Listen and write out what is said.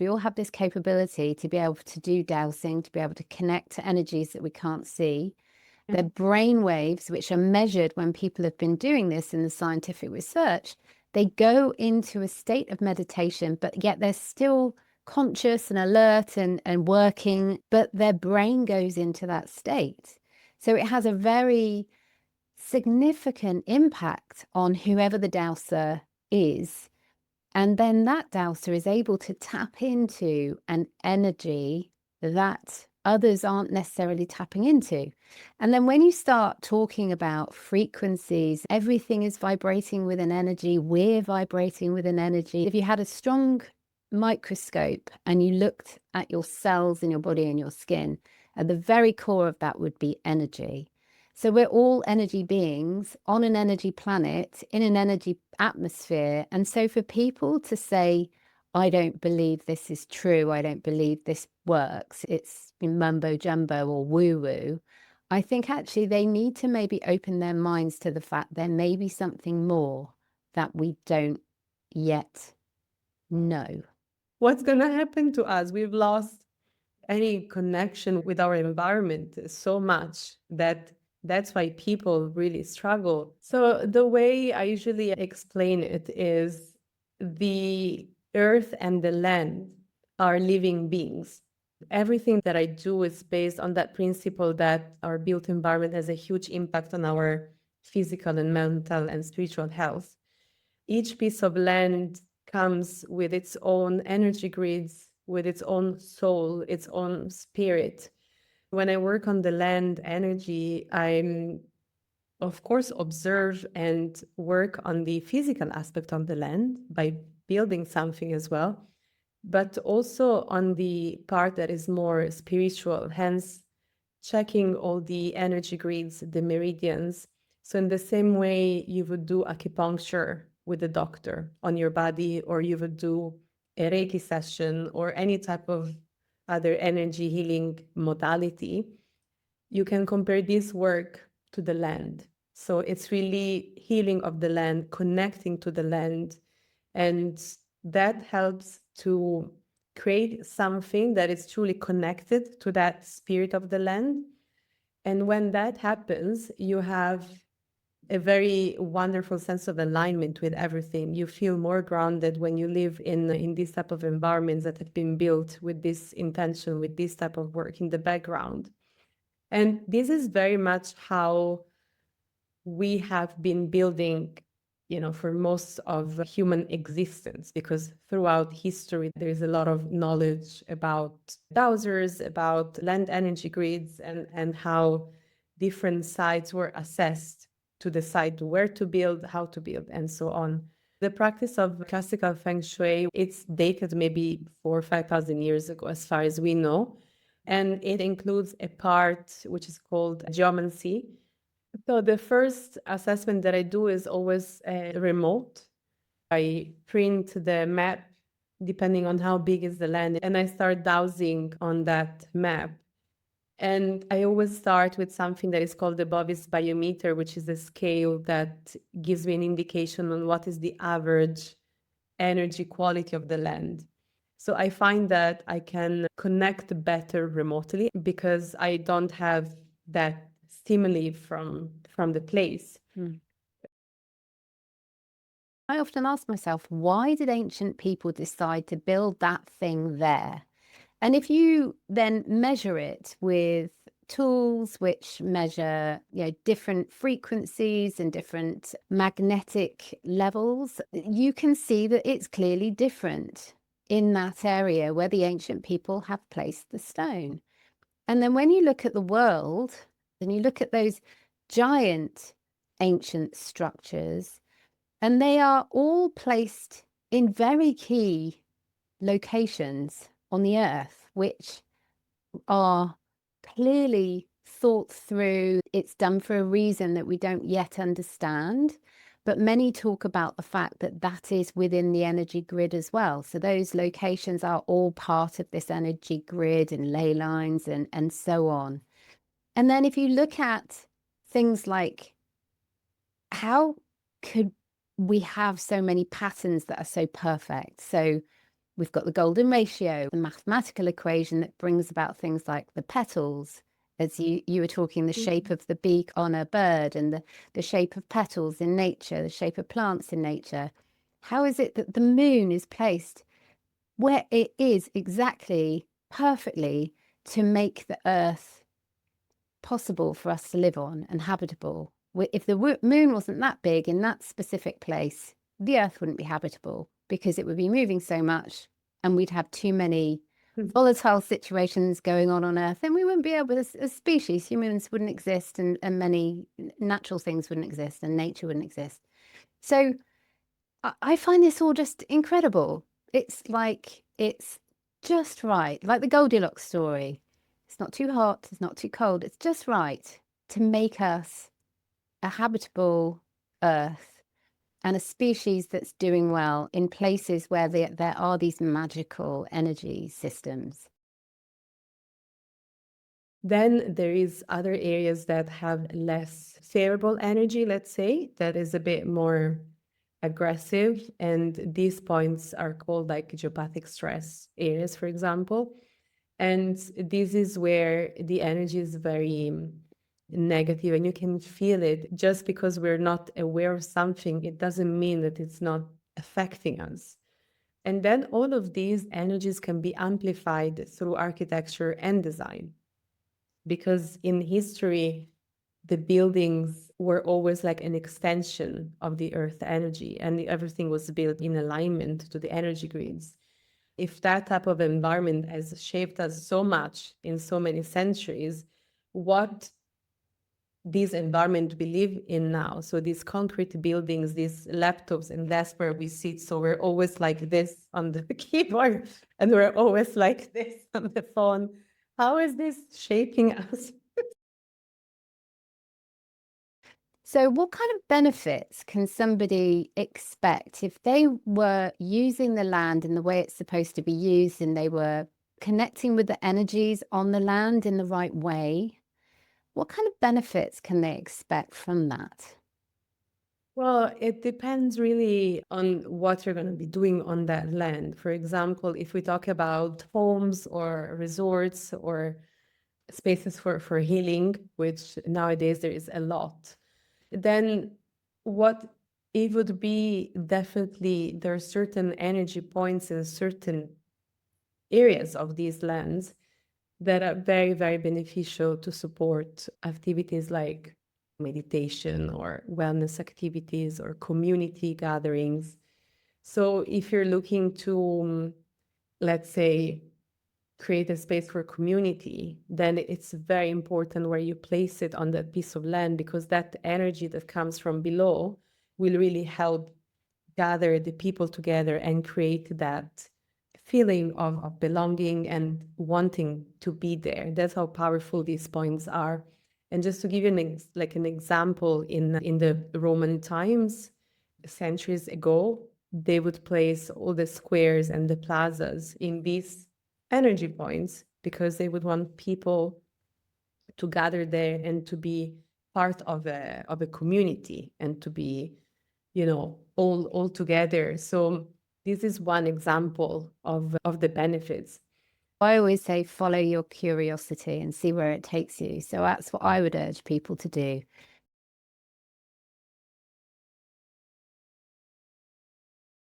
We all have this capability to be able to do dowsing, to be able to connect to energies that we can't see. The brain waves, which are measured when people have been doing this in the scientific research, they go into a state of meditation, but yet they're still conscious and alert and working, but their brain goes into that state. So it has a very significant impact on whoever the dowser is. And then that dowser is able to tap into an energy that others aren't necessarily tapping into. And then when you start talking about frequencies, everything is vibrating with an energy. We're vibrating with an energy. If you had a strong microscope and you looked at your cells in your body and your skin, at the very core of that would be energy. So we're all energy beings on an energy planet, in an energy atmosphere. And so for people to say, I don't believe this is true, I don't believe this works, it's mumbo jumbo or woo woo, I think actually they need to maybe open their minds to the fact there may be something more that we don't yet know. What's going to happen to us? We've lost any connection with our environment so much that that's why people really struggle. So the way I usually explain it is the earth and the land are living beings. Everything that I do is based on that principle that our built environment has a huge impact on our physical and mental and spiritual health. Each piece of land comes with its own energy grids, with its own soul, its own spirit. When I work on the land energy, I'm, of course, observe and work on the physical aspect of the land by building something as well, but also on the part that is more spiritual, hence checking all the energy grids, the meridians. So in the same way you would do acupuncture with a doctor on your body, or you would do a Reiki session or any type of other energy healing modality, you can compare this work to the land. So it's really healing of the land, connecting to the land, and that helps to create something that is truly connected to that spirit of the land. And when that happens, you have a very wonderful sense of alignment with everything. You feel more grounded when you live in these type of environments that have been built with this intention, with this type of work in the background. And this is very much how we have been building, for most of human existence, because throughout history, there is a lot of knowledge about dowsers, about land energy grids, and how different sites were assessed to decide where to build, how to build, and so on. The practice of classical feng shui, it's dated maybe 4,000 or 5,000 years ago, as far as we know. And it includes a part which is called geomancy. So the first assessment that I do is always remote. I print the map depending on how big is the land, and I start dowsing on that map. And I always start with something that is called the Bovis biometer, which is a scale that gives me an indication on what is the average energy quality of the land. So I find that I can connect better remotely because I don't have that stimuli from the place. I often ask myself, why did ancient people decide to build that thing there? And if you then measure it with tools which measure, different frequencies and different magnetic levels, you can see that it's clearly different in that area where the ancient people have placed the stone. And then when you look at the world and you look at those giant ancient structures, and they are all placed in very key locations on the earth, which are clearly thought through. It's done for a reason that we don't yet understand. But many talk about the fact that that is within the energy grid as well. So those locations are all part of this energy grid and ley lines and so on. And then if you look at things like, how could we have so many patterns that are so perfect? So We've got the golden ratio, the mathematical equation that brings about things like the petals, as you were talking, the shape of the beak on a bird and the shape of petals in nature, the shape of plants in nature. How is it that the moon is placed where it is exactly perfectly to make the Earth possible for us to live on and habitable? If the moon wasn't that big in that specific place, the Earth wouldn't be habitable because it would be moving so much and we'd have too many volatile situations going on Earth, and we wouldn't be able, as species, humans wouldn't exist, and many natural things wouldn't exist, and nature wouldn't exist. So I find this all just incredible. It's like, it's just right, like the Goldilocks story. It's not too hot, it's not too cold, it's just right to make us a habitable Earth and a species that's doing well in places where there are these magical energy systems. Then there is other areas that have less favorable energy, let's say, that is a bit more aggressive. And these points are called like geopathic stress areas, for example. And this is where the energy is very negative and you can feel it. Just because we're not aware of something, it doesn't mean that it's not affecting us. And then all of these energies can be amplified through architecture and design. Because in history, the buildings were always like an extension of the earth energy, and everything was built in alignment to the energy grids. If that type of environment has shaped us so much in so many centuries, what this environment we live in now, so these concrete buildings, these laptops, and that's where we sit. So we're always like this on the keyboard, and we're always like this on the phone. How is this shaping us? So what kind of benefits can somebody expect if they were using the land in the way it's supposed to be used and they were connecting with the energies on the land in the right way? What kind of benefits can they expect from that? Well, it depends really on what you're going to be doing on that land. For example, if we talk about homes or resorts or spaces for healing, which nowadays there is a lot, then what it would be definitely there are certain energy points in certain areas of these lands that are very, very beneficial to support activities like meditation or wellness activities or community gatherings. So if you're looking to, let's say, create a space for community, then it's very important where you place it on that piece of land, because that energy that comes from below will really help gather the people together and create that feeling of belonging and wanting to be there. That's how powerful these points are. And just to give you an example, in the Roman times, centuries ago, they would place all the squares and the plazas in these energy points because they would want people to gather there and to be part of a community and to be, all together. So this is one example of the benefits. I always say follow your curiosity and see where it takes you. So that's what I would urge people to do.